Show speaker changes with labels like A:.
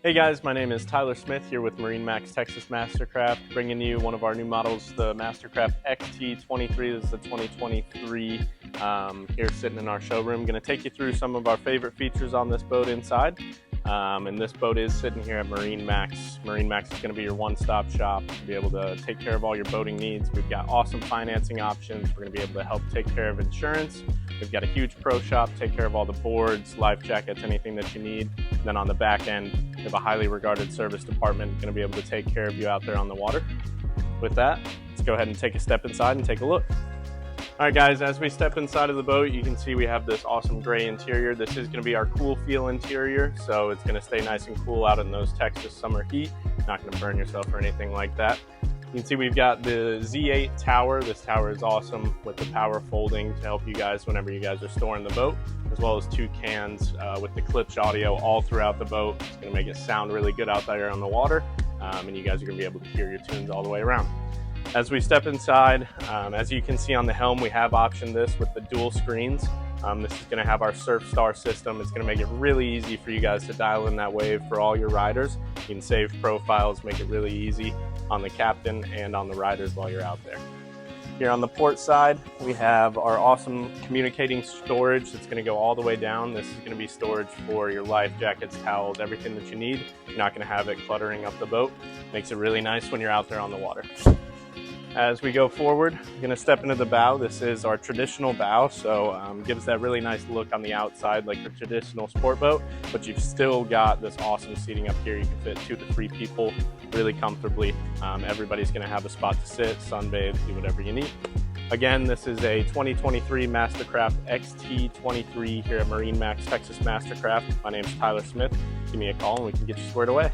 A: Hey guys, my name is Tyler Smith here with MarineMax Texas MasterCraft, bringing you one of our new models, the MasterCraft XT23. This is the 2023 here sitting in our showroom. Going to take you through some of our favorite features on this boat inside. And this boat is sitting here at MarineMax. MarineMax is going to be your one-stop shop to be able to take care of all your boating needs. We've got awesome financing options. We're going to be able to help take care of insurance. We've got a huge pro shop, take care of all the boards, life jackets, anything that you need. And then on the back end, we have a highly regarded service department going to be able to take care of you out there on the water. With that, let's go ahead and take a step inside and take a look. All right guys, as we step inside of the boat, you can see we have this awesome gray interior. This is going to be our cool feel interior, so it's going to stay nice and cool out in those Texas summer heat. Not going to burn yourself or anything like that. You can see we've got the Z8 tower. This tower is awesome with the power folding to help you guys whenever you guys are storing the boat, as well as two cans with the Klipsch audio all throughout the boat. It's going to make it sound really good out there on the water, and you guys are going to be able to hear your tunes all the way around. As we step inside, as you can see on the Helm, we have optioned this with the dual screens. This is going to have our SurfStar system. It's going to make it really easy for you guys to dial in that wave for all your riders. You can save profiles, make it really easy on the captain and on the riders while you're out there. Here on the port side, we have our awesome communicating storage that's going to go all the way down. This is going to be storage for your life jackets, towels, everything that you need. You're not going to have it cluttering up the boat. Makes it really nice when you're out there on the water. As we go forward, we're going to step into the bow. This is our traditional bow, so gives that really nice look on the outside like a traditional sport boat, but you've still got this awesome seating up here. You can fit 2 to 3 people really comfortably. Everybody's going to have a spot to sit, sunbathe, do whatever you need. Again, this is a 2023 MasterCraft XT23 here at MarineMax Texas MasterCraft. My name is Tyler Smith. Give me a call and we can get you squared away.